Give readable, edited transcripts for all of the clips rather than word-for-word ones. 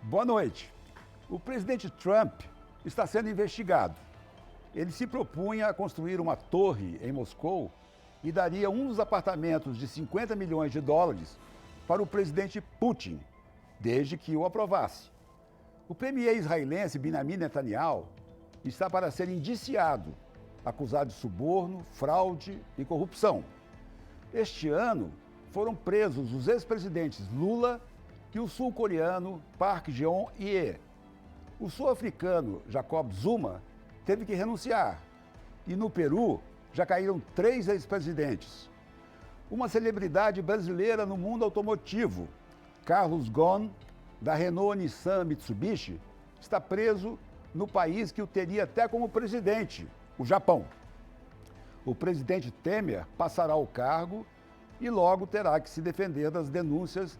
Boa noite. O presidente Trump está sendo investigado. Ele se propunha a construir uma torre em Moscou e daria um dos apartamentos de 50 milhões de dólares para o presidente Putin, desde que o aprovasse. O premier israelense Benjamin Netanyahu está para ser indiciado, acusado de suborno, fraude e corrupção. Este ano foram presos os ex-presidentes Lula e o sul-coreano Park Geun-hye. O sul-africano Jacob Zuma teve que renunciar. E no Peru já caíram 3 ex-presidentes. Uma celebridade brasileira no mundo automotivo, Carlos Ghosn, da Renault, Nissan, Mitsubishi, está preso no país que o teria até como presidente, o Japão. O presidente Temer passará o cargo e logo terá que se defender das denúncias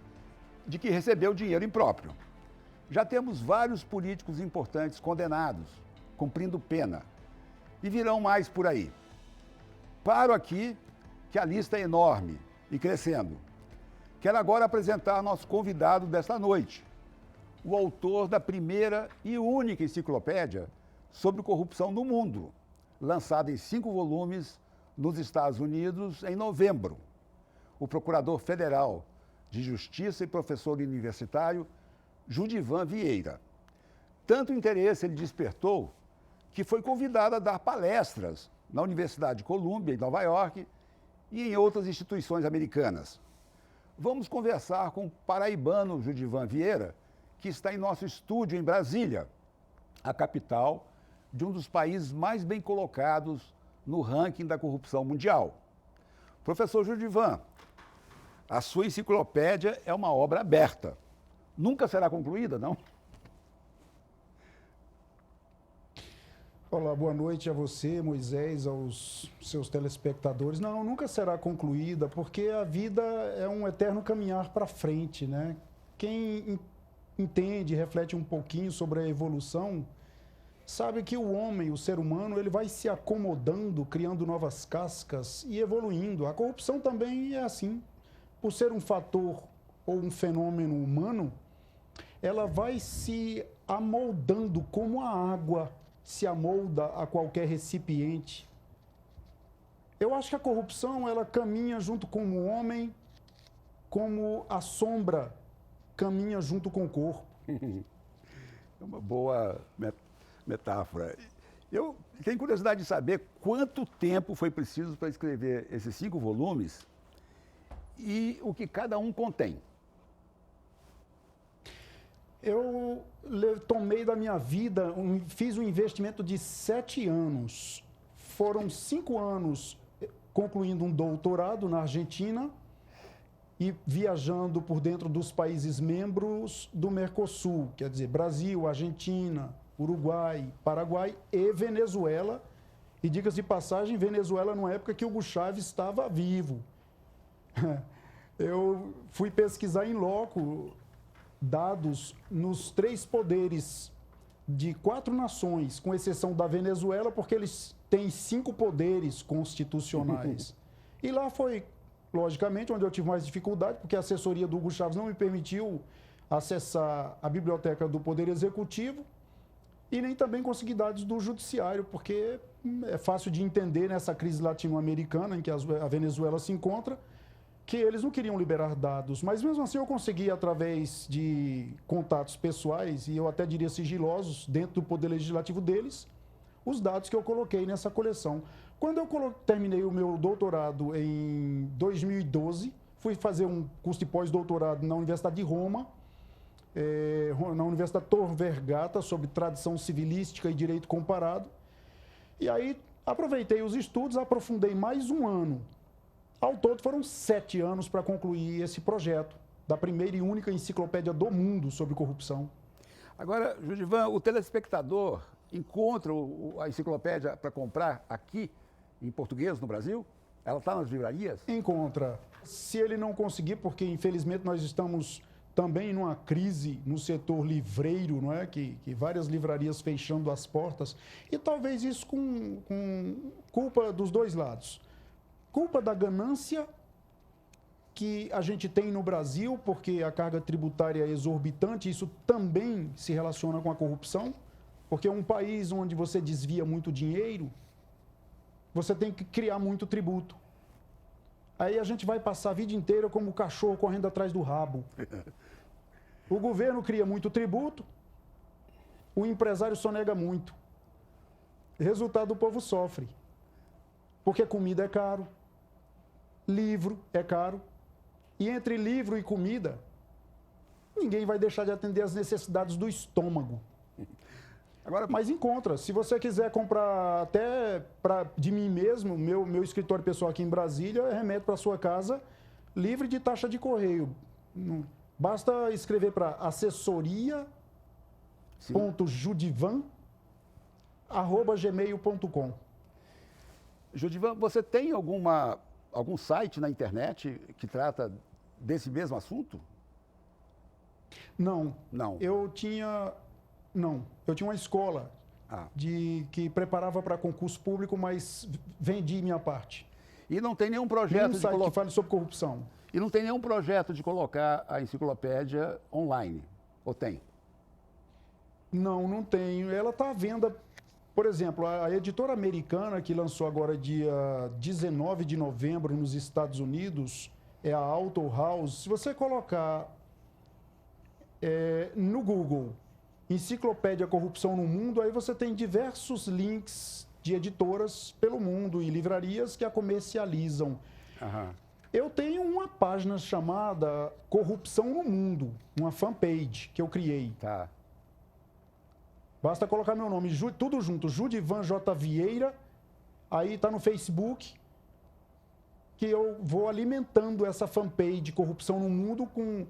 de que recebeu dinheiro impróprio. Já temos vários políticos importantes condenados, cumprindo pena. E virão mais por aí. Paro aqui, que a lista é enorme e crescendo. Quero agora apresentar nosso convidado desta noite, o autor da primeira e única enciclopédia sobre corrupção no mundo, lançada em 5 volumes nos Estados Unidos em novembro. O procurador federal de Justiça e professor universitário, Judivan Vieira. Tanto interesse ele despertou que foi convidado a dar palestras na Universidade de Colômbia, em Nova York, e em outras instituições americanas. Vamos conversar com o paraibano Judivan Vieira, que está em nosso estúdio em Brasília, a capital de um dos países mais bem colocados no ranking da corrupção mundial. Professor Judivan, a sua enciclopédia é uma obra aberta. Nunca será concluída, não? Olá, boa noite a você, Moisés, aos seus telespectadores. Não, nunca será concluída, porque a vida é um eterno caminhar para frente, né? Quem entende, reflete um pouquinho sobre a evolução, sabe que o homem, o ser humano, ele vai se acomodando, criando novas cascas e evoluindo. A corrupção também é assim. Por ser um fator ou um fenômeno humano, ela vai se amoldando como a água se amolda a qualquer recipiente. Eu acho que a corrupção, ela caminha junto com o homem, como a sombra caminha junto com o corpo. É uma boa metáfora. Eu tenho curiosidade de saber quanto tempo foi preciso para escrever esses 5 volumes e o que cada um contém. Eu tomei da minha vida, fiz um investimento de 7 anos. Foram 5 anos concluindo um doutorado na Argentina e viajando por dentro dos países membros do Mercosul, quer dizer, Brasil, Argentina, Uruguai, Paraguai e Venezuela. E diga-se de passagem, Venezuela numa época que Hugo Chávez estava vivo. Eu fui pesquisar em loco dados nos 3 poderes de 4 nações, com exceção da Venezuela, porque eles têm 5 poderes constitucionais. E lá foi, logicamente, onde eu tive mais dificuldade, porque a assessoria do Hugo Chávez não me permitiu acessar a biblioteca do Poder Executivo e nem também consegui dados do Judiciário, porque é fácil de entender nessa crise latino-americana em que a Venezuela se encontra, que eles não queriam liberar dados, mas mesmo assim eu consegui, através de contatos pessoais, e eu até diria sigilosos, dentro do poder legislativo deles, os dados que eu coloquei nessa coleção. Quando eu terminei o meu doutorado em 2012, fui fazer um curso de pós-doutorado na Universidade de Roma, na Universidade Tor Vergata, sobre tradição civilística e direito comparado, e aí aproveitei os estudos, aprofundei mais um ano. Ao todo, foram 7 anos para concluir esse projeto da primeira e única enciclopédia do mundo sobre corrupção. Agora, Judivan, o telespectador encontra a enciclopédia para comprar aqui, em português, no Brasil? Ela está nas livrarias? Encontra. Se ele não conseguir, porque infelizmente nós estamos também numa crise no setor livreiro, não é? Que várias livrarias fechando as portas, e talvez isso com culpa dos dois lados. Culpa da ganância que a gente tem no Brasil, porque a carga tributária é exorbitante, isso também se relaciona com a corrupção, porque é um país onde você desvia muito dinheiro, você tem que criar muito tributo. Aí a gente vai passar a vida inteira como o cachorro correndo atrás do rabo. O governo cria muito tributo, o empresário sonega muito. Resultado, o povo sofre. Porque comida é caro, livro é caro, e entre livro e comida, ninguém vai deixar de atender as necessidades do estômago. Agora, Mas encontra. Se você quiser comprar até de mim mesmo, meu escritório pessoal aqui em Brasília, é remédio para sua casa, livre de taxa de correio. Basta escrever para assessoria.judivan@gmail.com. Judivan, você tem algum site na internet que trata desse mesmo assunto? Não. Não. Eu tinha uma escola que preparava para concurso público, mas vendi minha parte. E não tem nenhum projeto Nenhum site que fale sobre corrupção. E não tem nenhum projeto de colocar a enciclopédia online? Ou tem? Não tenho. Ela está à venda. Por exemplo, a editora americana que lançou agora dia 19 de novembro nos Estados Unidos, é a Author House. Se você colocar no Google Enciclopédia Corrupção no Mundo, aí você tem diversos links de editoras pelo mundo e livrarias que a comercializam. Aham. Eu tenho uma página chamada Corrupção no Mundo, uma fanpage que eu criei. Tá. Basta colocar meu nome, tudo junto, Judivan J. Vieira, aí está no Facebook, que eu vou alimentando essa fanpage de Corrupção no Mundo com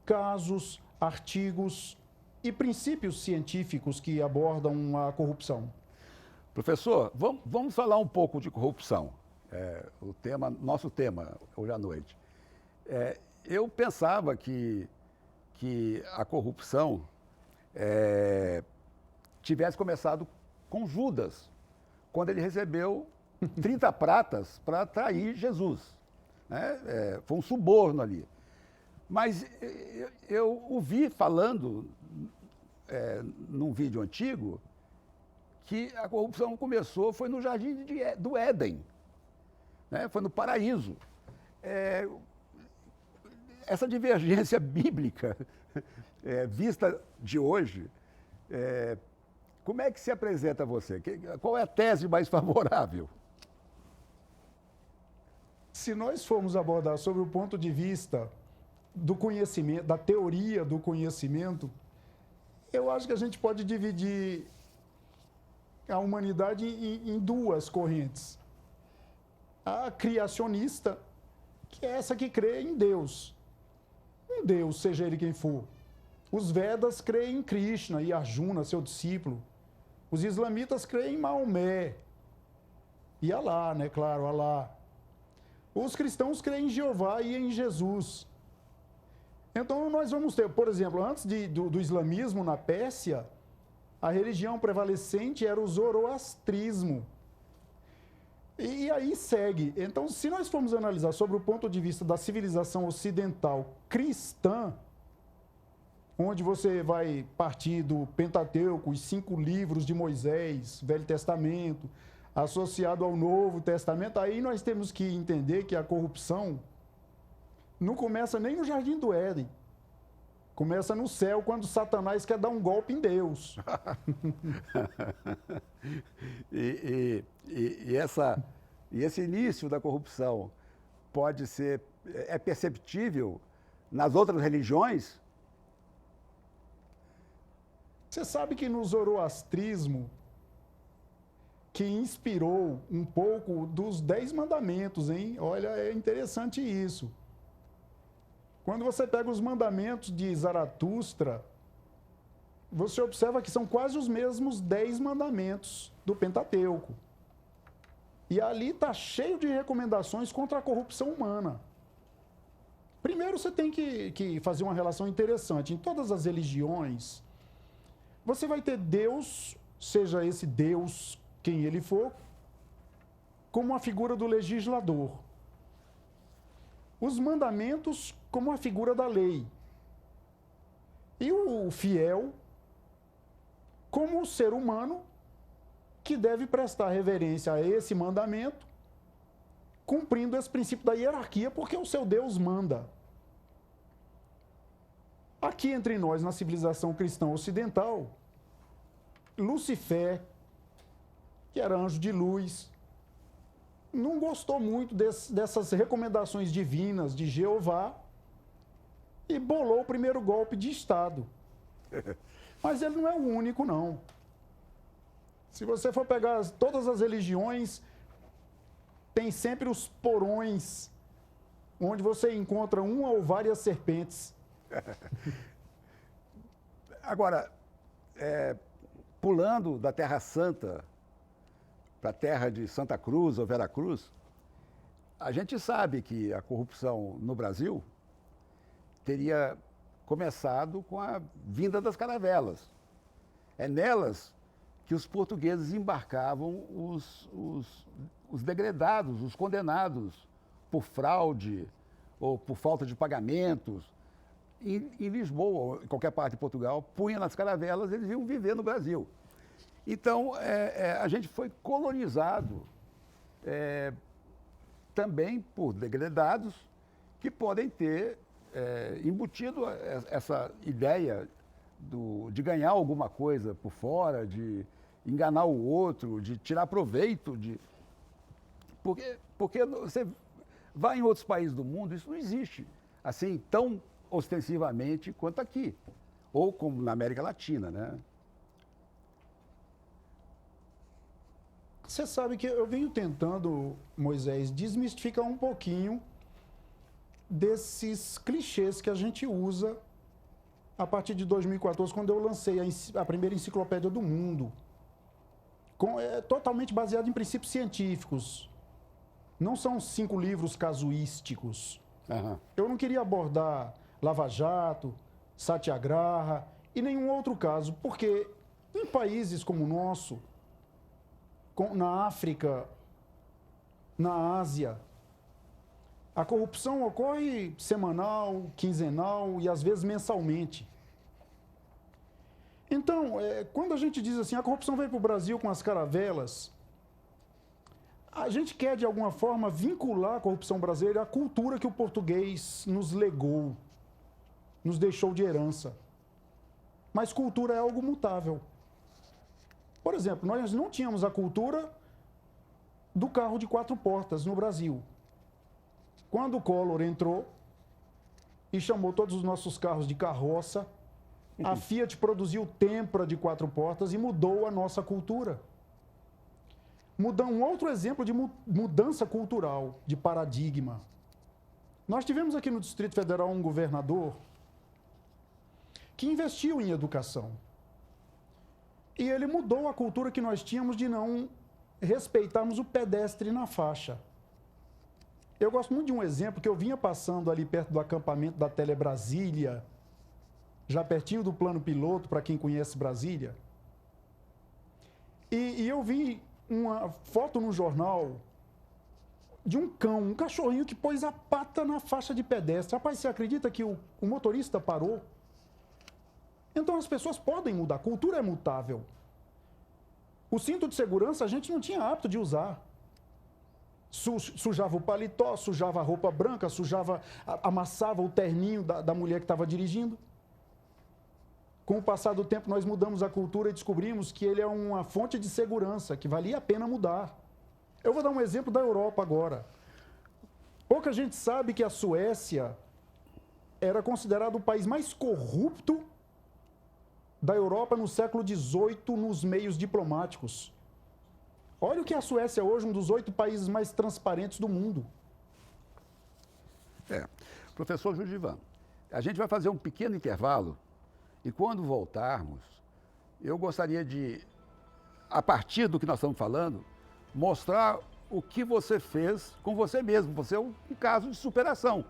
casos, artigos e princípios científicos que abordam a corrupção. Professor, vamos falar um pouco de corrupção. Nosso tema hoje à noite. Eu pensava que a corrupção tivesse começado com Judas, quando ele recebeu 30 pratas para trair Jesus. Né? Foi um suborno ali. Mas eu ouvi falando, num vídeo antigo, que a corrupção foi no Jardim do Éden, né? Foi no paraíso. Essa divergência bíblica, vista de hoje, como é que se apresenta a você? Qual é a tese mais favorável? Se nós formos abordar sobre o ponto de vista do conhecimento, da teoria do conhecimento, eu acho que a gente pode dividir a humanidade em duas correntes. A criacionista, que é essa que crê em Deus. Um Deus, seja ele quem for. Os Vedas creem em Krishna e Arjuna, seu discípulo. Os islamitas creem em Maomé. E Alá, né? Claro, Alá. Os cristãos creem em Jeová e em Jesus. Então, nós vamos ter, por exemplo, antes do islamismo na Pérsia, a religião prevalecente era o zoroastrismo. E aí segue. Então, se nós formos analisar sobre o ponto de vista da civilização ocidental cristã, onde você vai partir do Pentateuco, os 5 livros de Moisés, Velho Testamento, associado ao Novo Testamento, aí nós temos que entender que a corrupção não começa nem no Jardim do Éden. Começa no céu, quando Satanás quer dar um golpe em Deus. E esse início da corrupção pode ser, perceptível nas outras religiões? Você sabe que no zoroastrismo, que inspirou um pouco dos 10 mandamentos, hein? Olha, é interessante isso. Quando você pega os mandamentos de Zaratustra, você observa que são quase os mesmos 10 mandamentos do Pentateuco. E ali está cheio de recomendações contra a corrupção humana. Primeiro, você tem que fazer uma relação interessante. Em todas as religiões, você vai ter Deus, seja esse Deus quem ele for, como uma figura do legislador. os mandamentos como a figura da lei. E o fiel como o ser humano que deve prestar reverência a esse mandamento, cumprindo esse princípio da hierarquia, porque o seu Deus manda. Aqui entre nós, na civilização cristã ocidental, Lucifer, que era anjo de luz, não gostou muito dessas recomendações divinas de Jeová e bolou o primeiro golpe de Estado. Mas ele não é o único, não. Se você for pegar todas as religiões, tem sempre os porões, onde você encontra uma ou várias serpentes. Agora, pulando da Terra Santa para a terra de Santa Cruz ou Veracruz, a gente sabe que a corrupção no Brasil teria começado com a vinda das caravelas. É nelas que os portugueses embarcavam os degredados, os condenados por fraude ou por falta de pagamentos. Em Lisboa, ou em qualquer parte de Portugal, punha nas caravelas, eles iam viver no Brasil. Então, a gente foi colonizado também por degredados que podem ter embutido essa ideia de ganhar alguma coisa por fora, de enganar o outro, de tirar proveito. Porque você vai em outros países do mundo, isso não existe assim tão ostensivamente quanto aqui, ou como na América Latina, né? Você sabe que eu venho tentando, Moisés, desmistificar um pouquinho desses clichês que a gente usa a partir de 2014, quando eu lancei a primeira enciclopédia do mundo. Totalmente baseado em princípios científicos. Não são 5 livros casuísticos. Uhum. Eu não queria abordar Lava Jato, Satyagraha e nenhum outro caso, porque em países como o nosso, na África, na Ásia, a corrupção ocorre semanal, quinzenal e às vezes mensalmente. Então, quando a gente diz assim, a corrupção veio para o Brasil com as caravelas, a gente quer de alguma forma vincular a corrupção brasileira à cultura que o português nos legou, nos deixou de herança. Mas cultura é algo mutável. Por exemplo, nós não tínhamos a cultura do carro de 4 portas no Brasil. Quando o Collor entrou e chamou todos os nossos carros de carroça, a Fiat produziu Tempra de 4 portas e mudou a nossa cultura. Um outro exemplo de mudança cultural, de paradigma. Nós tivemos aqui no Distrito Federal um governador que investiu em educação. E ele mudou a cultura que nós tínhamos de não respeitarmos o pedestre na faixa. Eu gosto muito de um exemplo que eu vinha passando ali perto do acampamento da Telebrasília, já pertinho do plano piloto, para quem conhece Brasília. E eu vi uma foto no jornal de um cão, um cachorrinho que pôs a pata na faixa de pedestre. Rapaz, você acredita que o motorista parou? Então as pessoas podem mudar, a cultura é mutável. O cinto de segurança a gente não tinha hábito de usar. Sujava o paletó, sujava a roupa branca, amassava o terninho da mulher que estava dirigindo. Com o passar do tempo, nós mudamos a cultura e descobrimos que ele é uma fonte de segurança, que valia a pena mudar. Eu vou dar um exemplo da Europa agora. Pouca gente sabe que a Suécia era considerado o país mais corrupto da Europa no século XVIII nos meios diplomáticos. Olha o que é a Suécia hoje, um dos 8 países mais transparentes do mundo. Professor Judivan, a gente vai fazer um pequeno intervalo e quando voltarmos, eu gostaria de, a partir do que nós estamos falando, mostrar o que você fez com você mesmo. Você é um caso de superação.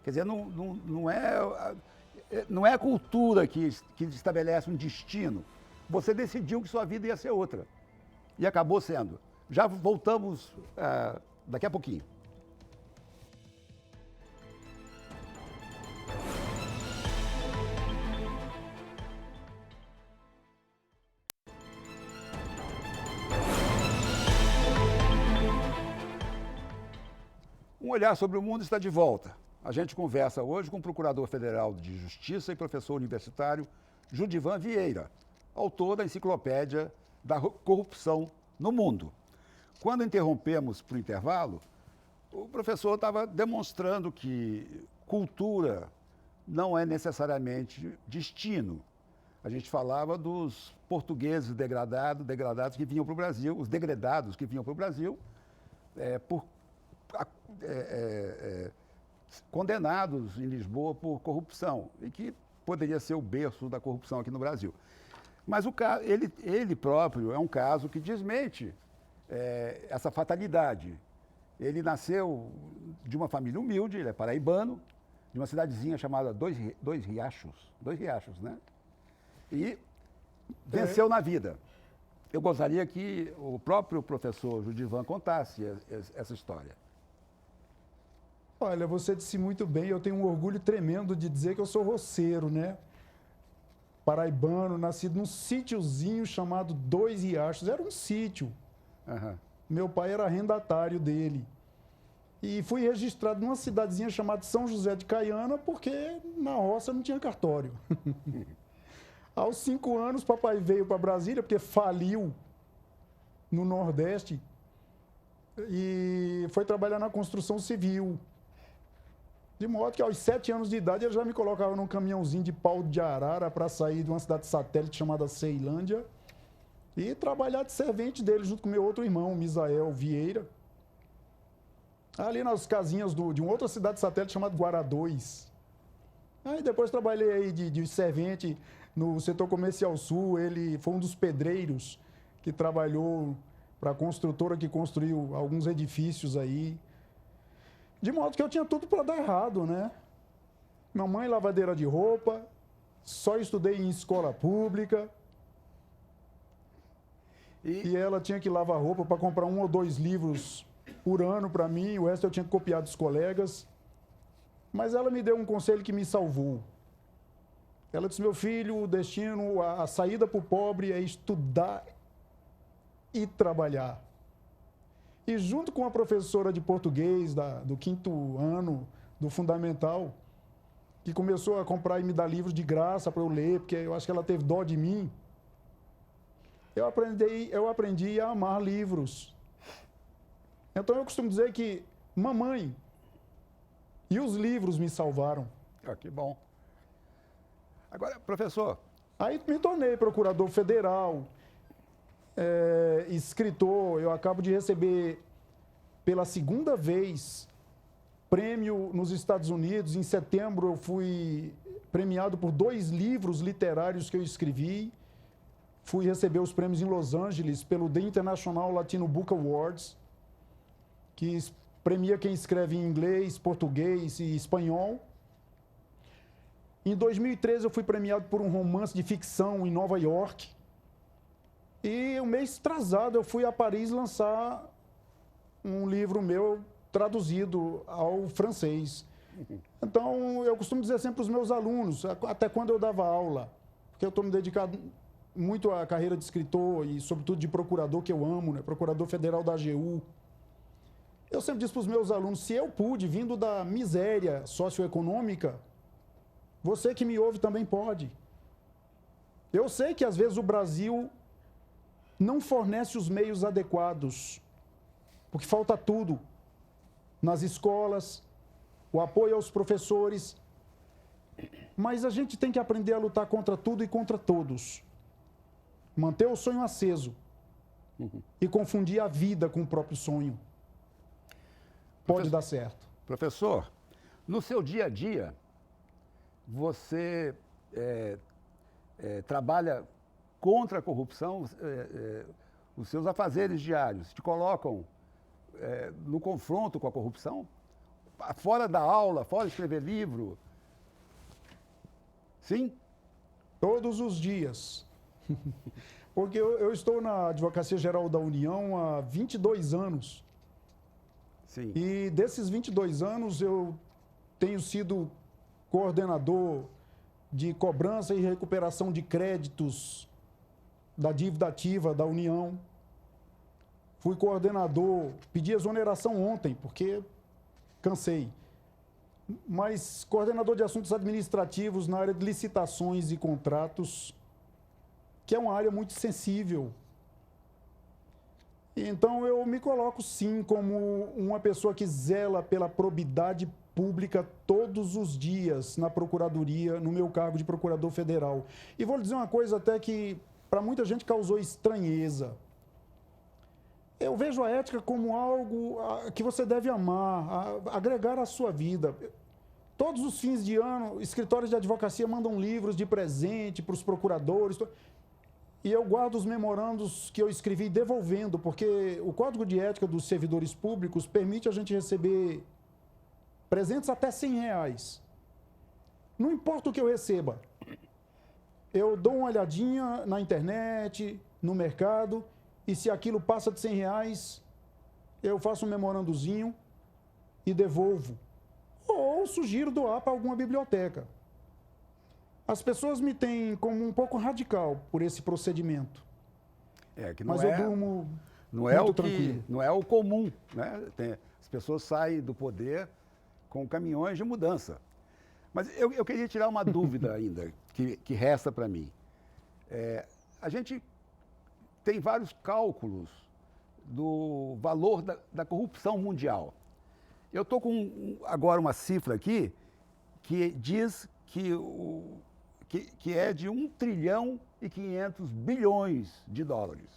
Quer dizer, não é a cultura que estabelece um destino. Você decidiu que sua vida ia ser outra. E acabou sendo. Já voltamos daqui a pouquinho. Um Olhar sobre o Mundo está de volta. A gente conversa hoje com o Procurador Federal de Justiça e professor universitário Judivan Vieira, autor da Enciclopédia da Corrupção no Mundo. Quando interrompemos para o intervalo, o professor estava demonstrando que cultura não é necessariamente destino. A gente falava dos portugueses degradados que vinham para o Brasil, os degredados que vinham para o Brasil, condenados em Lisboa por corrupção, e que poderia ser o berço da corrupção aqui no Brasil. Mas ele próprio é um caso que desmente essa fatalidade. Ele nasceu de uma família humilde, ele é paraibano, de uma cidadezinha chamada Dois Riachos, né? E venceu na vida. Eu gostaria que o próprio professor Judivan contasse essa história. Olha, você disse muito bem, eu tenho um orgulho tremendo de dizer que eu sou roceiro, né? Paraibano, nascido num sítiozinho chamado Dois Riachos. Era um sítio. Uhum. Meu pai era arrendatário dele. E fui registrado numa cidadezinha chamada São José de Caiana, porque na roça não tinha cartório. Aos 5 anos, papai veio para Brasília, porque faliu no Nordeste, e foi trabalhar na construção civil. De modo que aos 7 anos de idade ele já me colocava num caminhãozinho de pau de arara para sair de uma cidade satélite chamada Ceilândia e trabalhar de servente dele junto com meu outro irmão, Misael Vieira, ali nas casinhas de uma outra cidade satélite chamada Guará 2. Aí depois trabalhei aí de servente no setor comercial sul. Ele foi um dos pedreiros que trabalhou para a construtora que construiu alguns edifícios aí. De modo que eu tinha tudo para dar errado, né? Mamãe lavadeira de roupa, só estudei em escola pública. E ela tinha que lavar roupa para comprar 1 ou 2 livros por ano para mim, o resto eu tinha que copiar dos colegas. Mas ela me deu um conselho que me salvou. Ela disse: meu filho, o destino, a saída para o pobre é estudar e trabalhar. E junto com a professora de português do 5º ano do Fundamental, que começou a comprar e me dar livros de graça para eu ler, porque eu acho que ela teve dó de mim, eu aprendi a amar livros. Então eu costumo dizer que mamãe e os livros me salvaram. Ah, que bom. Agora, professor... Aí me tornei procurador federal, escritor. Eu acabo de receber pela 2ª vez prêmio nos Estados Unidos. Em setembro eu fui premiado por 2 livros literários que eu escrevi. Fui receber os prêmios em Los Angeles pelo The International Latino Book Awards, que premia quem escreve em inglês, português e espanhol. Em 2013 eu fui premiado por um romance de ficção em Nova York. E um mês atrasado eu fui a Paris lançar um livro meu traduzido ao francês. Então eu costumo dizer sempre para os meus alunos, até quando eu dava aula, porque eu estou me dedicando muito à carreira de escritor e sobretudo de procurador, que eu amo, né? Procurador federal da AGU. Eu sempre disse para os meus alunos: se eu pude, vindo da miséria socioeconômica, você que me ouve também pode. Eu sei que às vezes o Brasil não fornece os meios adequados, porque falta tudo nas escolas, o apoio aos professores, mas a gente tem que aprender a lutar contra tudo e contra todos. Manter o sonho aceso e confundir a vida com o próprio sonho. Pode dar certo. Professor, no seu dia a dia, você trabalha contra a corrupção, os seus afazeres diários te colocam no confronto com a corrupção? Fora da aula, fora de escrever livro? Sim? Todos os dias. Porque eu estou na Advocacia Geral da União há 22 anos. Sim. E desses 22 anos eu tenho sido coordenador de cobrança e recuperação de créditos da dívida ativa da União. Fui coordenador, pedi exoneração ontem, porque cansei. Mas coordenador de assuntos administrativos na área de licitações e contratos, que é uma área muito sensível. Então, eu me coloco, sim, como uma pessoa que zela pela probidade pública todos os dias na Procuradoria, no meu cargo de Procurador Federal. E vou lhe dizer uma coisa até que para muita gente causou estranheza. Eu vejo a ética como algo que você deve amar, agregar à sua vida. Todos os fins de ano, escritórios de advocacia mandam livros de presente para os procuradores. E eu guardo os memorandos que eu escrevi devolvendo, porque o Código de Ética dos Servidores Públicos permite a gente receber presentes até R$100. Não importa o que eu receba. Eu dou uma olhadinha na internet, no mercado, e se aquilo passa de R$100, eu faço um memorandozinho e devolvo. Ou sugiro doar para alguma biblioteca. As pessoas me têm como um pouco radical por esse procedimento. Que não mas eu durmo não é muito o que, tranquilo. não é o comum, né? As pessoas saem do poder com caminhões de mudança. Mas eu queria tirar uma dúvida ainda, que resta para mim. A gente tem vários cálculos do valor da corrupção mundial. Eu estou com agora uma cifra aqui que diz que é de 1 trilhão e 500 bilhões de dólares.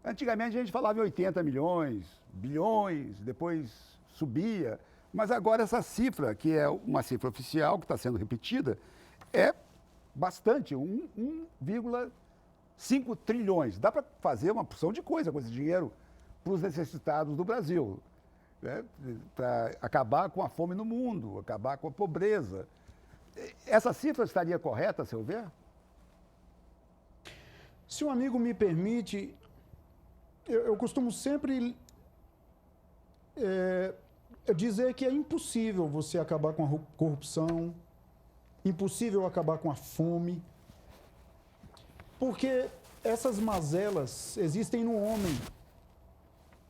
Antigamente a gente falava em 80 milhões, bilhões, depois subia, mas agora essa cifra, que é uma cifra oficial, que está sendo repetida, é bastante, 1,5 trilhões. Dá para fazer uma porção de coisa com esse dinheiro para os necessitados do Brasil, né? Para acabar com a fome no mundo, acabar com a pobreza. Essa cifra estaria correta, a seu ver? Se um amigo me permite, eu costumo sempre dizer que é impossível você acabar com a corrupção, impossível acabar com a fome, porque essas mazelas existem no homem.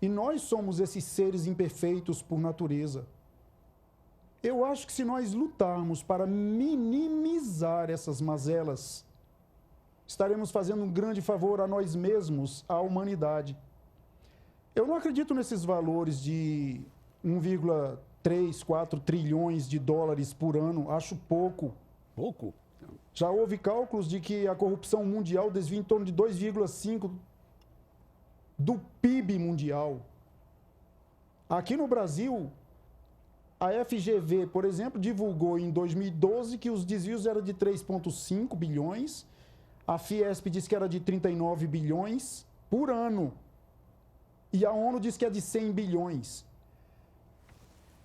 E nós somos esses seres imperfeitos por natureza. Eu acho que se nós lutarmos para minimizar essas mazelas, estaremos fazendo um grande favor a nós mesmos, à humanidade. Eu não acredito nesses valores de 1,3, 4 trilhões de dólares por ano. Acho pouco. Pouco? Já houve cálculos de que a corrupção mundial desvia em torno de 2,5 do PIB mundial. Aqui no Brasil, a FGV, por exemplo, divulgou em 2012 que os desvios eram de 3,5 bilhões. A Fiesp disse que era de 39 bilhões por ano. E a ONU diz que é de 100 bilhões.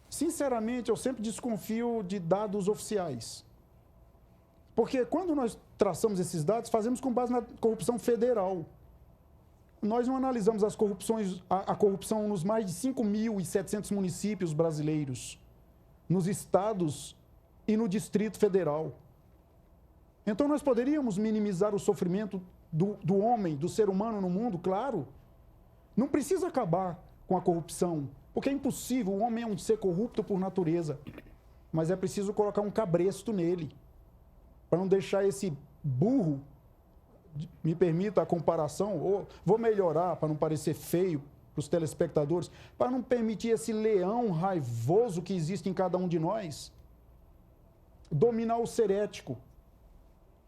Sinceramente, eu sempre desconfio de dados oficiais. Porque quando nós traçamos esses dados, fazemos com base na corrupção federal. Nós não analisamos a corrupção nos mais de 5.700 municípios brasileiros, nos estados e no Distrito Federal. Então, nós poderíamos minimizar o sofrimento do homem, do ser humano no mundo, claro. Não precisa acabar com a corrupção, porque é impossível, o homem é um ser corrupto por natureza. Mas é preciso colocar um cabresto nele, para não deixar esse burro, me permita a comparação, ou vou melhorar para não parecer feio para os telespectadores, para não permitir esse leão raivoso que existe em cada um de nós dominar o ser ético,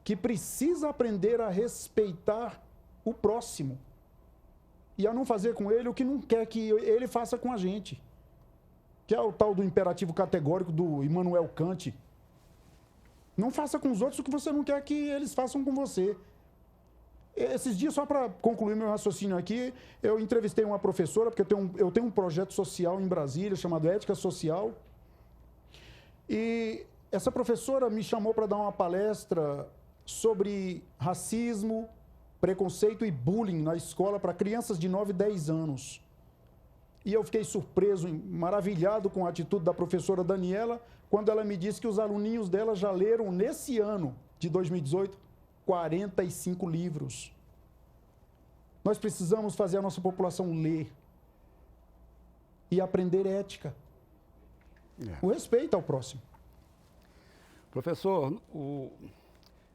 que precisa aprender a respeitar o próximo e a não fazer com ele o que não quer que ele faça com a gente, que é o tal do imperativo categórico do Immanuel Kant. Não faça com os outros o que você não quer que eles façam com você. Esses dias, só para concluir meu raciocínio aqui, eu entrevistei uma professora, porque eu tenho um projeto social em Brasília chamado Ética Social. E essa professora me chamou para dar uma palestra sobre racismo, preconceito e bullying na escola para crianças de 9 e 10 anos. E eu fiquei surpreso, maravilhado com a atitude da professora Daniela, quando ela me disse que os aluninhos dela já leram, nesse ano de 2018, 45 livros. Nós precisamos fazer a nossa população ler e aprender ética. O respeito ao próximo. Professor,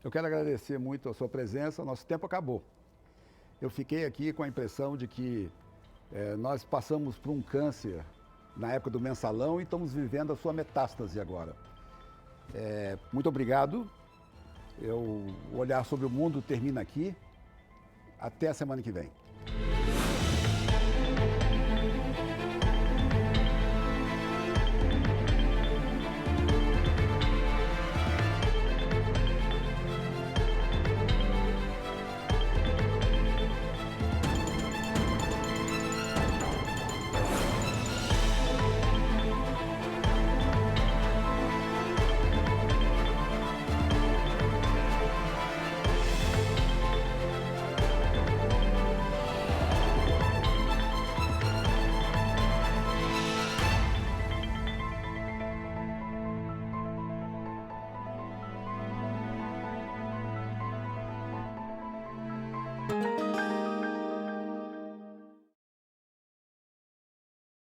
eu quero agradecer muito a sua presença, nosso tempo acabou. Eu fiquei aqui com a impressão de que nós passamos por um câncer na época do mensalão e estamos vivendo a sua metástase agora. Muito obrigado. O Olhar sobre o Mundo termina aqui. Até a semana que vem.